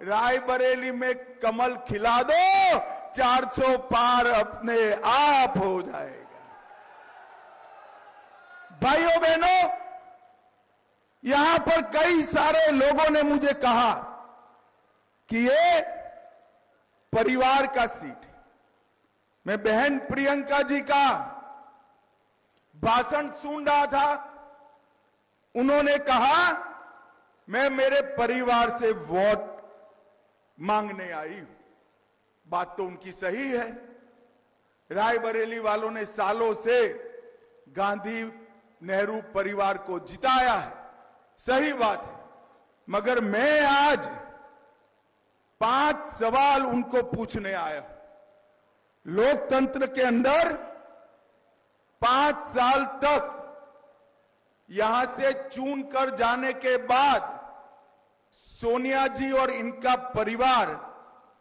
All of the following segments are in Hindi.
रायबरेली में कमल खिला दो, 400 पार अपने आप हो जाएगा। भाइयों बहनों, यहां पर कई सारे लोगों ने मुझे कहा कि ये परिवार का सीट है। मैं बहन प्रियंका जी का भाषण सुन रहा था। उन्होंने कहा मैं मेरे परिवार से वोट मांगने आई हूं। बात तो उनकी सही है। रायबरेली वालों ने सालों से गांधी नेहरू परिवार को जिताया है, सही बात है। मगर मैं आज 5 सवाल उनको पूछने आया हूं। लोकतंत्र के अंदर 5 साल तक यहां से चुन कर जाने के बाद सोनिया जी और इनका परिवार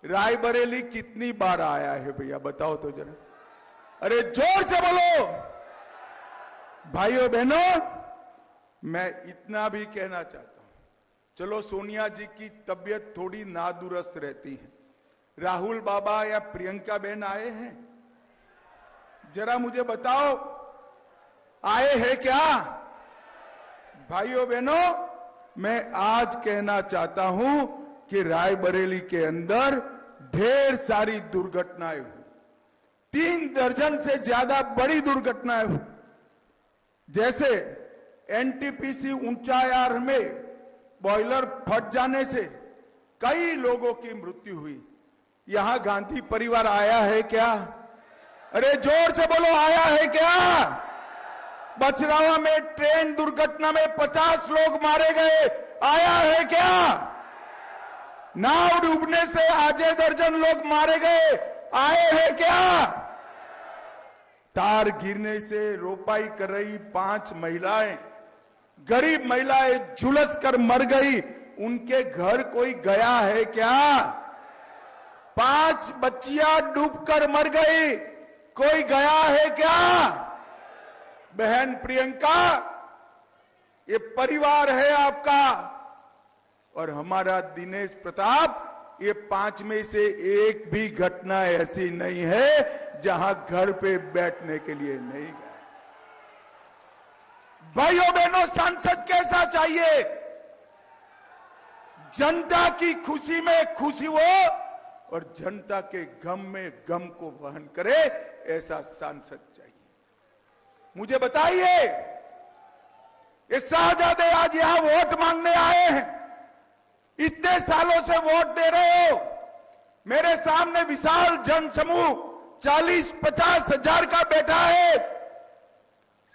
रायबरेली कितनी बार आया है भैया, बताओ तो जरा। अरे जोर से बोलो। भाइयों बहनों, मैं इतना भी कहना चाहता हूं, चलो सोनिया जी की तबीयत थोड़ी नादुरुस्त रहती है, राहुल बाबा या प्रियंका बहन आए हैं? जरा मुझे बताओ, आए हैं क्या? भाइयों बहनों, मैं आज कहना चाहता हूं कि रायबरेली के अंदर ढेर सारी दुर्घटनाएं हुई, 3 दर्जन से ज्यादा बड़ी दुर्घटनाएं हुई। जैसे एनटीपीसी ऊंचायार में बॉयलर फट जाने से कई लोगों की मृत्यु हुई। यहां गांधी परिवार आया है क्या? अरे जोर से बोलो, आया है क्या? बछरावा में ट्रेन दुर्घटना में 50 लोग मारे गए, आया है क्या? नाव डूबने से आधे दर्जन लोग मारे गए, आए हैं क्या? तार गिरने से रोपाई कर रही 5 महिलाएं, गरीब महिलाएं झुलस कर मर गई, उनके घर कोई गया है क्या? 5 बच्चियां डूबकर मर गई, कोई गया है क्या? बहन प्रियंका, ये परिवार है आपका और हमारा दिनेश प्रताप, ये 5 में से एक भी घटना ऐसी नहीं है जहां घर पे बैठने के लिए नहीं गए। भाइयों बहनों, सांसद कैसा चाहिए? जनता की खुशी में खुशी हो और जनता के गम में गम को वहन करे, ऐसा सांसद चाहिए। मुझे बताइए, ये शाहजादे आज यहां वोट मांगने आए हैं, इतने सालों से वोट दे रहे हो। मेरे सामने विशाल जनसमूह 40-50 हजार का बैठा है।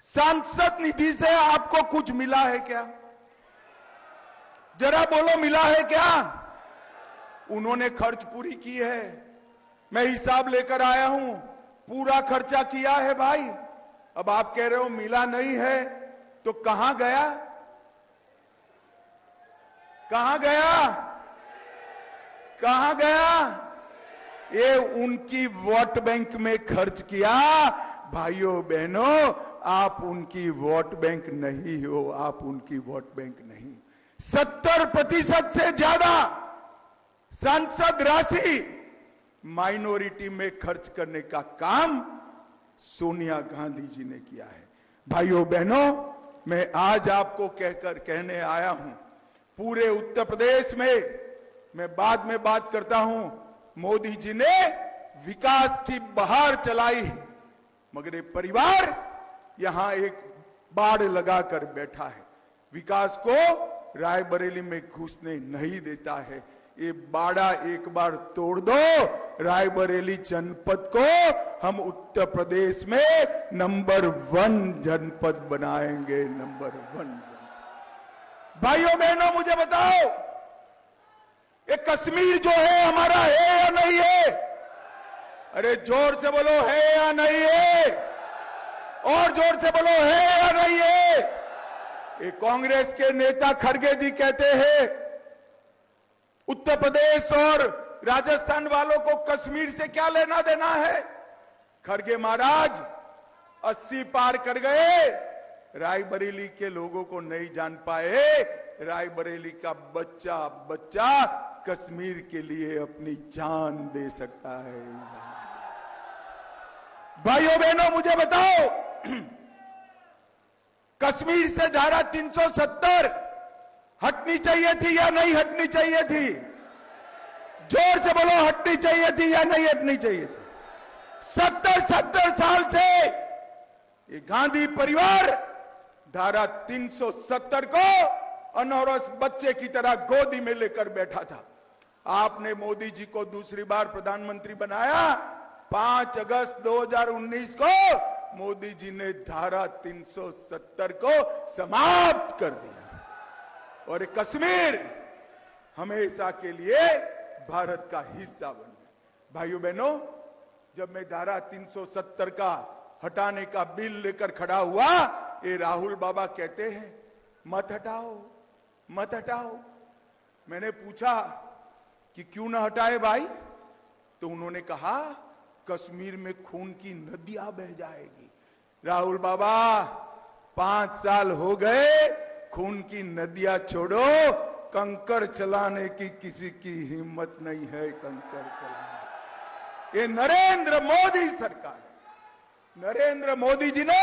सांसद निधि से आपको कुछ मिला है क्या? जरा बोलो, मिला है क्या? उन्होंने खर्च पूरी की है। मैं हिसाब लेकर आया हूं, पूरा खर्चा किया है भाई। अब आप कह रहे हो मिला नहीं है, तो कहां गया? कहां गया? कहां गया? ये उनकी वोट बैंक में खर्च किया। भाइयों बहनों, आप उनकी वोट बैंक नहीं हो, आप उनकी वोट बैंक नहीं। 70% से ज्यादा सांसद राशि माइनॉरिटी में खर्च करने का काम सोनिया गांधी जी ने किया है। भाइयों बहनों, मैं आज आपको कहने आया हूं, पूरे उत्तर प्रदेश में, मैं बाद में बात करता हूं, मोदी जी ने विकास की बहार चलाई, मगर ये परिवार यहां एक बाड़ लगाकर बैठा है। विकास को रायबरेली में घुसने नहीं देता है। ये बाड़ा एक बार तोड़ दो, रायबरेली जनपद को हम उत्तर प्रदेश में नंबर 1 जनपद बनाएंगे, नंबर 1। भाइयों बहनों, मुझे बताओ, ये कश्मीर जो है हमारा है या नहीं है? अरे जोर से बोलो, है या नहीं है? और जोर से बोलो, है या नहीं है? ये कांग्रेस के नेता खड़गे जी कहते हैं उत्तर प्रदेश और राजस्थान वालों को कश्मीर से क्या लेना देना है। खड़गे महाराज 80 पार कर गए, रायबरेली के लोगों को नहीं जान पाए। रायबरेली का बच्चा बच्चा कश्मीर के लिए अपनी जान दे सकता है। भाइयों बहनों, मुझे बताओ, कश्मीर से धारा 370 हटनी चाहिए थी या नहीं हटनी चाहिए थी? जोर से बोलो, हटनी चाहिए थी या नहीं हटनी चाहिए थी? 70 साल से ये गांधी परिवार धारा 370 को अनौरस बच्चे की तरह गोदी में लेकर बैठा था। आपने मोदी जी को दूसरी बार प्रधानमंत्री बनाया। 5 अगस्त 2019 को मोदी जी ने धारा 370 को समाप्त कर दिया और कश्मीर हमेशा के लिए भारत का हिस्सा बन गया। भाइयों बहनों, जब मैं धारा 370 का हटाने का बिल लेकर खड़ा हुआ, ये राहुल बाबा कहते हैं मत हटाओ मत हटाओ। मैंने पूछा कि क्यों ना हटाए भाई? तो उन्होंने कहा कश्मीर में खून की नदियां बह जाएगी। राहुल बाबा, 5 साल हो गए, खून की नदियां छोड़ो, कंकर चलाने की किसी की हिम्मत नहीं है। कंकर चलाने ये नरेंद्र मोदी सरकार है। नरेंद्र मोदी जी ने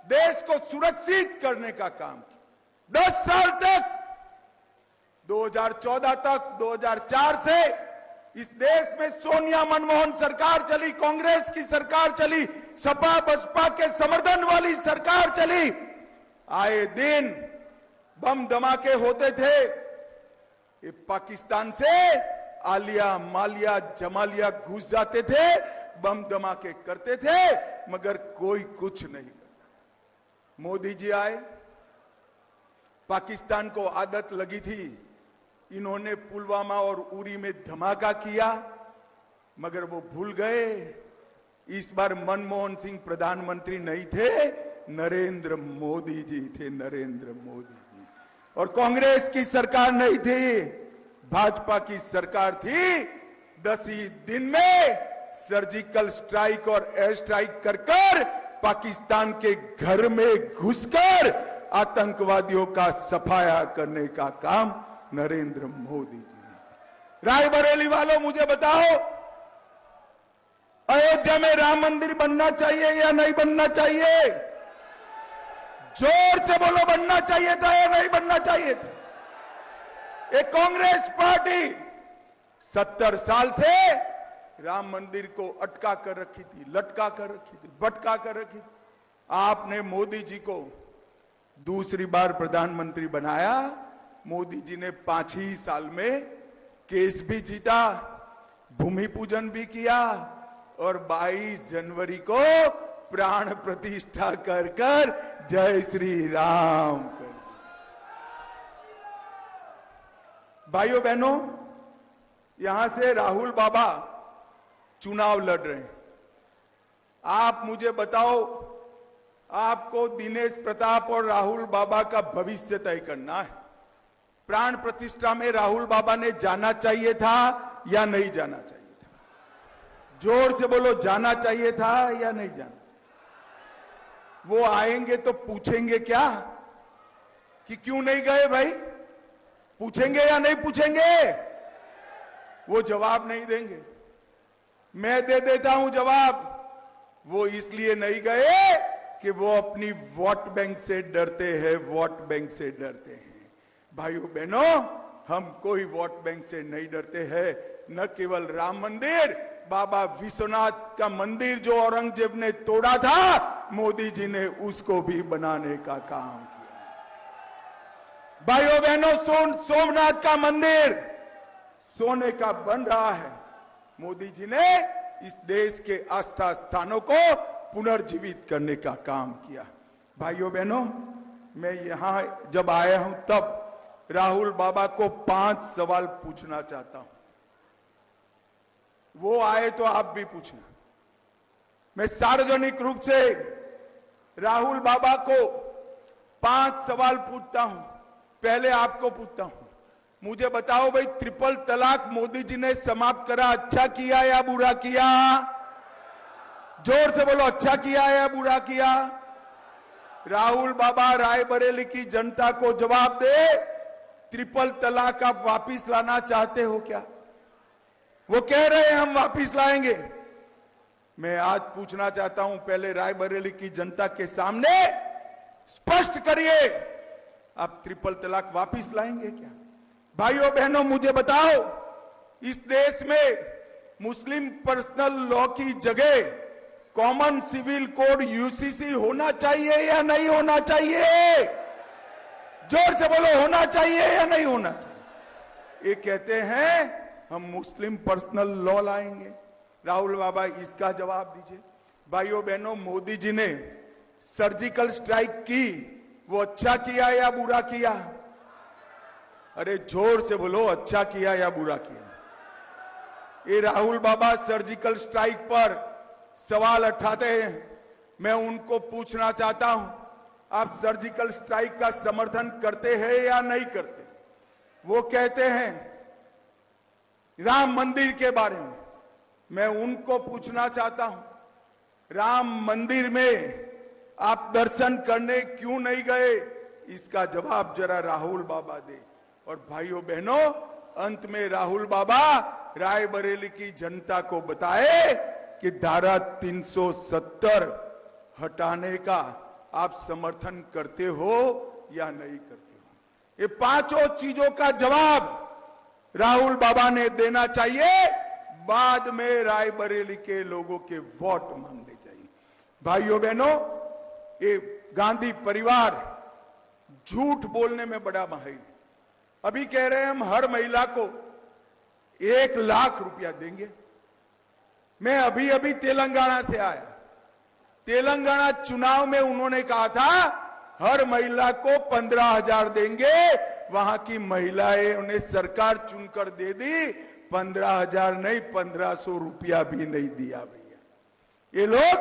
देश को सुरक्षित करने का काम किया। 10 साल तक, 2014 तक, 2004 से इस देश में सोनिया मनमोहन सरकार चली, कांग्रेस की सरकार चली, सपा बसपा के समर्थन वाली सरकार चली। आए दिन बम धमाके होते थे। ये पाकिस्तान से आलिया मालिया जमालिया घुस जाते थे, बम धमाके करते थे, मगर कोई कुछ नहीं करता। मोदी जी आए, पाकिस्तान को आदत लगी थी, इन्होंने पुलवामा और उरी में धमाका किया, मगर वो भूल गए इस बार मनमोहन सिंह प्रधानमंत्री नहीं थे, नरेंद्र मोदी जी थे। नरेंद्र मोदी जी और कांग्रेस की सरकार नहीं थी, भाजपा की सरकार थी। 10 ही दिन में सर्जिकल स्ट्राइक और एयर स्ट्राइक कर पाकिस्तान के घर में घुसकर आतंकवादियों का सफाया करने का काम नरेंद्र मोदी जी ने। रायबरेली वालों, मुझे बताओ, अयोध्या में राम मंदिर बनना चाहिए या नहीं बनना चाहिए? जोर से बोलो, बनना चाहिए था या नहीं बनना चाहिए था? एक कांग्रेस पार्टी 70 साल से राम मंदिर को अटका कर रखी थी, लटका कर रखी थी, भटका कर रखी थी। आपने मोदी जी को दूसरी बार प्रधानमंत्री बनाया। मोदी जी ने 5 ही साल में केस भी जीता, भूमि पूजन भी किया और 22 जनवरी को प्राण प्रतिष्ठा कर जय श्री राम कर। भाइयों बहनों, यहां से राहुल बाबा चुनाव लड़ रहे हैं। आप मुझे बताओ, आपको दिनेश प्रताप और राहुल बाबा का भविष्य तय करना है। प्राण प्रतिष्ठा में राहुल बाबा ने जाना चाहिए था या नहीं जाना चाहिए था? जोर से बोलो, जाना चाहिए था या नहीं जाना? वो आएंगे तो पूछेंगे क्या कि क्यों नहीं गए भाई? पूछेंगे या नहीं पूछेंगे? वो जवाब नहीं देंगे। मैं दे देता हूं जवाब। वो इसलिए नहीं गए कि वो अपनी वोट बैंक से डरते हैं, वोट बैंक से डरते हैं। भाइयों बहनों, हम कोई वोट बैंक से नहीं डरते हैं। न केवल राम मंदिर, बाबा विश्वनाथ का मंदिर जो औरंगजेब ने तोड़ा था, मोदी जी ने उसको भी बनाने का काम किया। भाइयों बहनों, सोमनाथ का मंदिर सोने का बन रहा है। मोदी जी ने इस देश के आस्था स्थानों को पुनर्जीवित करने का काम किया। भाइयों बहनों, मैं यहां जब आया हूं तब राहुल बाबा को 5 सवाल पूछना चाहता हूं। वो आए तो आप भी पूछना। मैं सार्वजनिक रूप से राहुल बाबा को 5 सवाल पूछता हूं। पहले आपको पूछता हूं, मुझे बताओ भाई, ट्रिपल तलाक मोदी जी ने समाप्त करा, अच्छा किया या बुरा किया? जोर से बोलो, अच्छा किया या बुरा किया? राहुल बाबा रायबरेली की जनता को जवाब दे, ट्रिपल तलाक आप वापिस लाना चाहते हो क्या? वो कह रहे हैं हम वापिस लाएंगे। मैं आज पूछना चाहता हूं, पहले रायबरेली की जनता के सामने स्पष्ट करिए, आप ट्रिपल तलाक वापिस लाएंगे क्या? भाइयों बहनों, मुझे बताओ, इस देश में मुस्लिम पर्सनल लॉ की जगह कॉमन सिविल कोड यूसीसी होना चाहिए या नहीं होना चाहिए? जोर से बोलो, होना चाहिए या नहीं होना चाहिए? ये कहते हैं हम मुस्लिम पर्सनल लॉ लाएंगे। राहुल बाबा, इसका जवाब दीजिए। भाइयों बहनों, मोदी जी ने सर्जिकल स्ट्राइक की, वो अच्छा किया या बुरा किया? अरे जोर से बोलो, अच्छा किया या बुरा किया? ये राहुल बाबा सर्जिकल स्ट्राइक पर सवाल उठाते हैं। मैं उनको पूछना चाहता हूं, आप सर्जिकल स्ट्राइक का समर्थन करते हैं या नहीं करते? वो कहते हैं राम मंदिर के बारे में, मैं उनको पूछना चाहता हूं, राम मंदिर में आप दर्शन करने क्यों नहीं गए? इसका जवाब जरा राहुल बाबा दे। और भाइयों बहनों, अंत में राहुल बाबा रायबरेली की जनता को बताए कि धारा 370 हटाने का आप समर्थन करते हो या नहीं करते हो? ये पांचों चीजों का जवाब राहुल बाबा ने देना चाहिए। बाद में रायबरेली के लोगों के वोट मांगने चाहिए। भाइयों बहनों, ये गांधी परिवार झूठ बोलने में बड़ा माहिर। अभी कह रहे हैं हम हर महिला को 1 लाख रुपया देंगे। मैं अभी अभी तेलंगाना से आया। तेलंगाना चुनाव में उन्होंने कहा था हर महिला को 15,000 देंगे। वहां की महिलाएं उन्हें सरकार चुनकर दे दी। 15,000 नहीं, 1,500 रुपया भी नहीं दिया भैया। ये लोग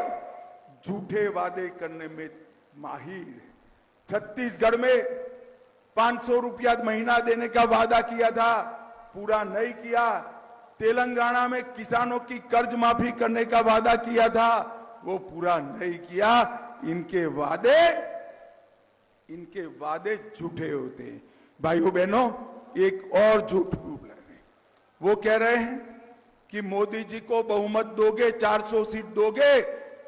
झूठे वादे करने में माहिर है। छत्तीसगढ़ में 500 रुपया महीना देने का वादा किया था, पूरा नहीं किया। तेलंगाना में किसानों की कर्ज माफी करने का वादा किया था, वो पूरा नहीं किया। इनके वादे झूठे होते हैं। भाइयों बहनों, एक और झूठ बोल रहे हैं। वो कह रहे हैं कि मोदी जी को बहुमत दोगे, 400 सीट दोगे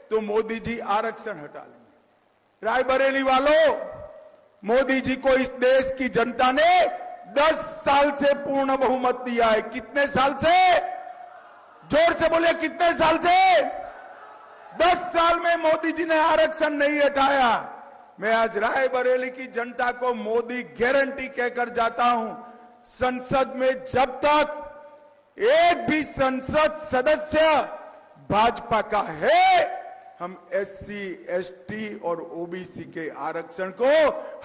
तो मोदी जी आरक्षण हटा लेंगे। रायबरेली वालों, मोदी जी को इस देश की जनता ने 10 साल से पूर्ण बहुमत दिया है। कितने साल से? जोर से बोलिए, कितने साल से? 10 साल में मोदी जी ने आरक्षण नहीं हटाया। मैं आज रायबरेली की जनता को मोदी गारंटी कहकर जाता हूं, संसद में जब तक एक भी संसद सदस्य भाजपा का है, हम एससी, एसटी और ओबीसी के आरक्षण को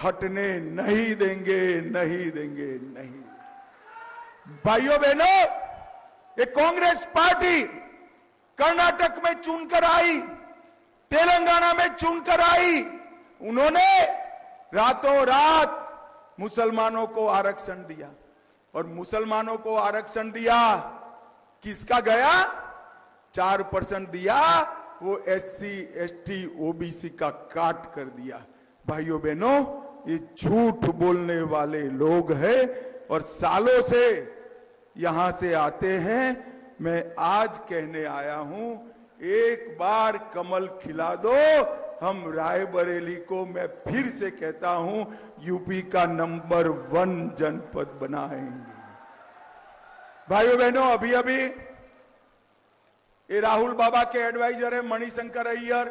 हटने नहीं देंगे, नहीं देंगे, नहीं। भाइयों बहनों, ये कांग्रेस पार्टी कर्नाटक में चुनकर आई, तेलंगाना में चुनकर आई। उन्होंने रातों रात मुसलमानों को आरक्षण दिया, और मुसलमानों को आरक्षण दिया किसका गया? 4% दिया, वो एससी, एसटी, ओबीसी का काट कर दिया। भाइयों बहनों, ये झूठ बोलने वाले लोग हैं और सालों से यहां से आते हैं। मैं आज कहने आया हूं, एक बार कमल खिला दो, हम रायबरेली को, मैं फिर से कहता हूं, यूपी का नंबर 1 जनपद बनाएंगे। भाइयों बहनों, अभी अभी ये राहुल बाबा के एडवाइजर है मणिशंकर अय्यर,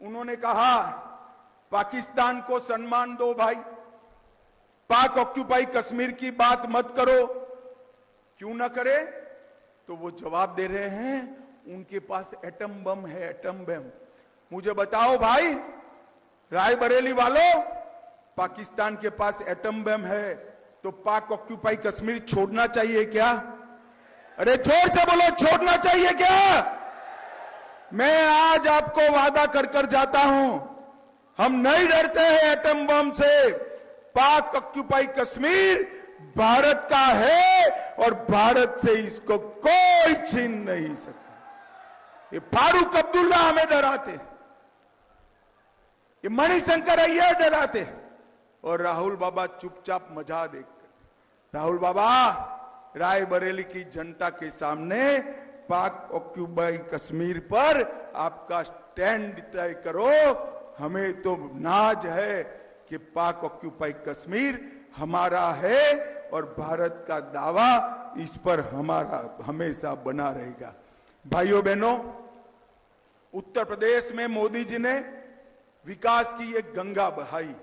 उन्होंने कहा पाकिस्तान को सम्मान दो भाई, पाक ऑक्यूपाई कश्मीर की बात मत करो। क्यों ना करे? तो वो जवाब दे रहे हैं उनके पास एटम बम है, एटम बम। मुझे बताओ भाई, रायबरेली वालों, पाकिस्तान के पास एटम बम है तो पाक ऑक्यूपाई कश्मीर छोड़ना चाहिए क्या? अरे जोर से बोलो, छोड़ना चाहिए क्या? मैं आज आपको वादा कर कर जाता हूं, हम नहीं डरते हैं एटम बम से। पाक ऑक्यूपाई कश्मीर भारत का है और भारत से इसको कोई छीन नहीं सकता। ये फारूक अब्दुल्ला हमें डराते, ये मणिशंकर अय्यर डराते, और राहुल बाबा चुपचाप मजा देखते। राहुल बाबा, रायबरेली की जनता के सामने पाक ऑक्यूपाई कश्मीर पर आपका स्टैंड तय करो। हमें तो नाज है कि पाक ऑक्यूपाई कश्मीर हमारा है और भारत का दावा इस पर हमारा हमेशा बना रहेगा। भाइयों बहनों, उत्तर प्रदेश में मोदी जी ने विकास की एक गंगा बहाई।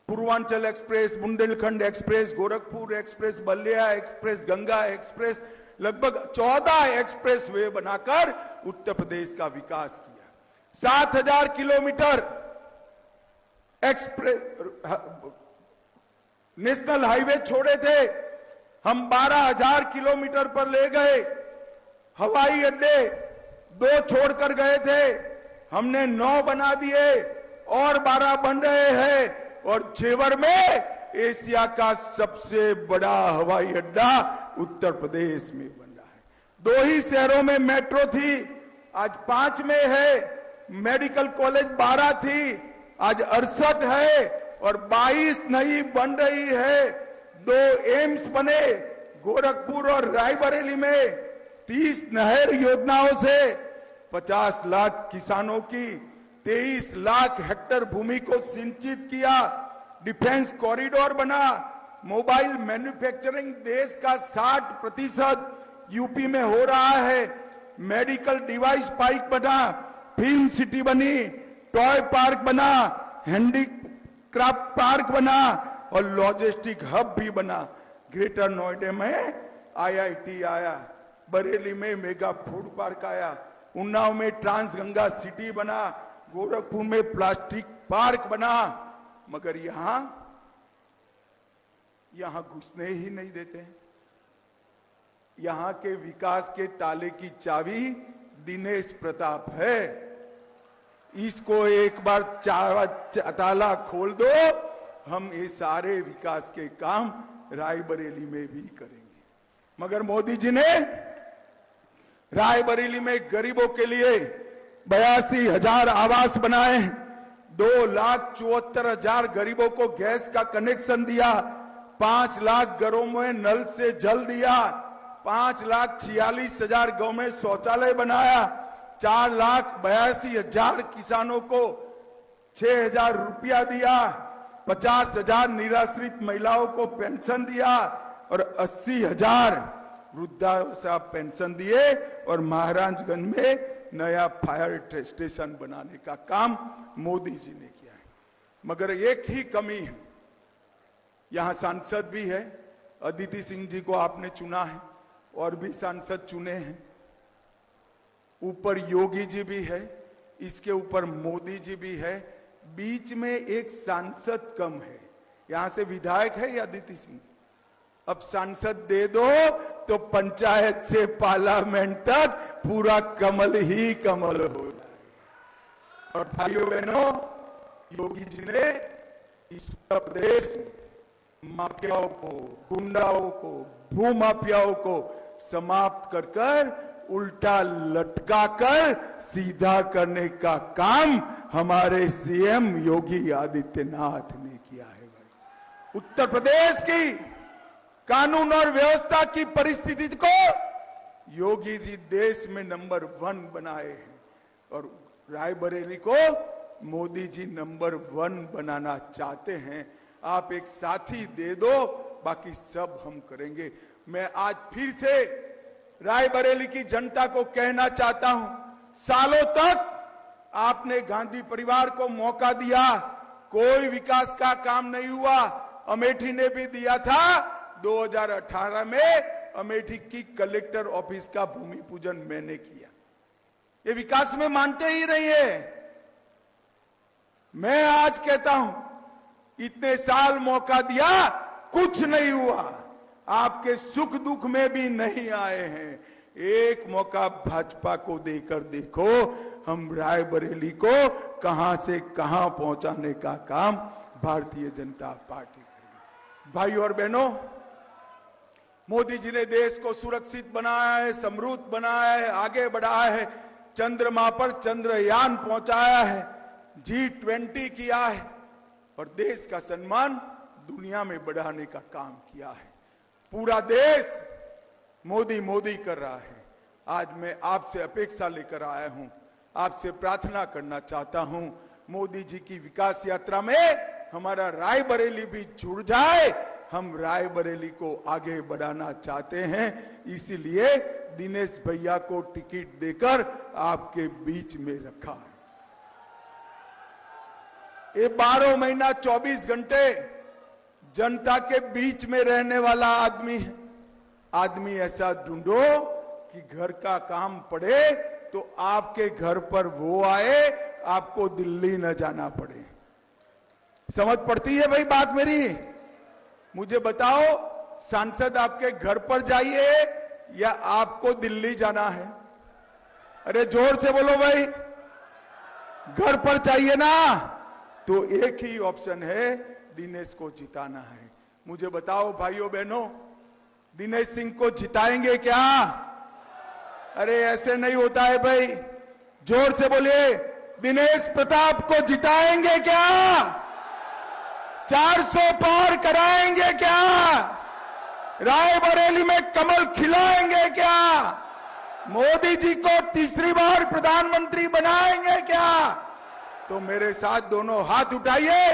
Purvanchal express, Bundelkhand express, Gorakhpur express, Ballia express, Ganga express, लगभग 14 एक्सप्रेस वे बनाकर उत्तर प्रदेश का विकास किया। 7,000 किलोमीटर एक्सप्रेस नेशनल हाईवे छोड़े थे, हम 12,000 किलोमीटर पर ले गए। हवाई अड्डे 2 छोड़कर गए थे, हमने 9 बना दिए और 12 बन रहे हैं। और जेवर में एशिया का सबसे बड़ा हवाई अड्डा उत्तर प्रदेश में बन रहा है। 2 ही शहरों में मेट्रो थी, आज 5 में है। मेडिकल कॉलेज 12 थी, आज 68 है और 22 नई बन रही है। 2 एम्स बने गोरखपुर और रायबरेली में। 30 नहर योजनाओं से 50 लाख किसानों की 23 लाख हेक्टेयर भूमि को सिंचित किया। डिफेंस कॉरिडोर बना। मोबाइल मैन्युफैक्चरिंग देश का 60% यूपी में हो रहा है। मेडिकल डिवाइस पार्क बना, फिल्म सिटी बनी, टॉय पार्क बना, हैंडीक्राफ्ट पार्क बना और लॉजिस्टिक हब भी बना। ग्रेटर नोएडा में IIT आया, बरेली में मेगा फूड पार्क आया, उन्नाव में ट्रांस गंगा सिटी बना, गोरखपुर में प्लास्टिक पार्क बना। मगर यहां घुसने ही नहीं देते हैं। यहां के विकास के ताले की चाबी दिनेश प्रताप है। इसको एक बार ताला खोल दो, हम ये सारे विकास के काम रायबरेली में भी करेंगे। मगर मोदी जी ने रायबरेली में गरीबों के लिए 82,000 आवास बनाए, 2,74,000 गरीबों को गैस का कनेक्शन दिया, 5 लाख घरों में नल से जल दिया, 5,46,000 गांव में शौचालय बनाया, 4,82,000 किसानों को 6,000 रुपया दिया, 50,000 निराश्रित महिलाओं को पेंशन दिया और 80,000 वृद्धावस्था पेंशन दिए और महाराजगंज में नया फायर स्टेशन बनाने का काम मोदी जी ने किया है। मगर एक ही कमी है, यहां सांसद भी है। अदिति सिंह जी को आपने चुना है और भी सांसद चुने हैं। ऊपर योगी जी भी है, इसके ऊपर मोदी जी भी है, बीच में एक सांसद कम है। यहां से विधायक है या अदिति सिंह? अब सांसद दे दो तो पंचायत से पार्लियामेंट तक पूरा कमल ही कमल हो जाए। और भाइयों बहनों, योगी जी ने इस उत्तर प्रदेश में माफियाओं को, गुंडाओं को, भूमाफियाओं को समाप्त कर कर उल्टा लटकाकर सीधा करने का काम हमारे सीएम योगी आदित्यनाथ ने किया है। भाई, उत्तर प्रदेश की कानून और व्यवस्था की परिस्थिति को योगी जी देश में नंबर 1 बनाए हैं और रायबरेली को मोदी जी नंबर 1 बनाना चाहते हैं। आप एक साथी दे दो, बाकी सब हम करेंगे। मैं आज फिर से रायबरेली की जनता को कहना चाहता हूं, सालों तक आपने गांधी परिवार को मौका दिया, कोई विकास का काम नहीं हुआ। अमेठी ने भी दिया था। 2018 में अमेठी की कलेक्टर ऑफिस का भूमि पूजन मैंने किया। ये विकास में मानते ही नहीं है। मैं आज कहता हूं, इतने साल मौका दिया, कुछ नहीं हुआ। आपके सुख दुख में भी नहीं आए हैं। एक मौका भाजपा को देकर देखो, हम रायबरेली को कहां से कहां पहुंचाने का काम भारतीय जनता पार्टी करेगी। भाइयों और बहनों, मोदी जी ने देश को सुरक्षित बनाया है, समृद्ध बनाया है, आगे बढ़ाया है, चंद्रमा पर चंद्रयान पहुंचाया है, G20 किया है, और देश का सम्मान दुनिया में बढ़ाने का काम किया है। पूरा देश मोदी मोदी कर रहा है। आज मैं आपसे अपेक्षा लेकर आया हूं, आपसे प्रार्थना करना चाहता हूं, मोदी जी की विकास यात्रा में हमारा रायबरेली भी जुड़ जाए। हम रायबरेली को आगे बढ़ाना चाहते हैं, इसीलिए दिनेश भैया को टिकट देकर आपके बीच में रखा है। ये 12 महीना 24 घंटे जनता के बीच में रहने वाला आदमी है। आदमी ऐसा ढूंढो कि घर का काम पड़े तो आपके घर पर वो आए, आपको दिल्ली न जाना पड़े। समझ पड़ती है भाई बात मेरी? मुझे बताओ, सांसद आपके घर पर जाइए या आपको दिल्ली जाना है? अरे जोर से बोलो भाई, घर पर चाहिए ना? तो एक ही ऑप्शन है, दिनेश को जिताना है। मुझे बताओ भाइयों बहनों, दिनेश सिंह को जिताएंगे क्या? अरे ऐसे नहीं होता है भाई, जोर से बोलिए, दिनेश प्रताप को जिताएंगे क्या? 400 पार कराएंगे क्या? रायबरेली में कमल खिलाएंगे क्या? मोदी जी को तीसरी बार प्रधानमंत्री बनाएंगे क्या? तो मेरे साथ दोनों हाथ उठाइए,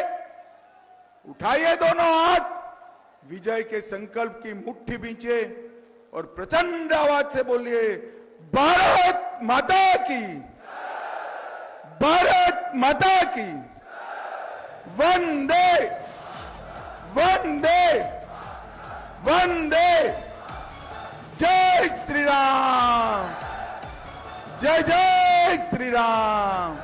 उठाइए दोनों हाथ, विजय के संकल्प की मुट्ठी बींचे और प्रचंड आवाज से बोलिए, भारत माता की, भारत माता की, वंदे वंदे वंदे, जय श्री राम, जय जय श्री राम।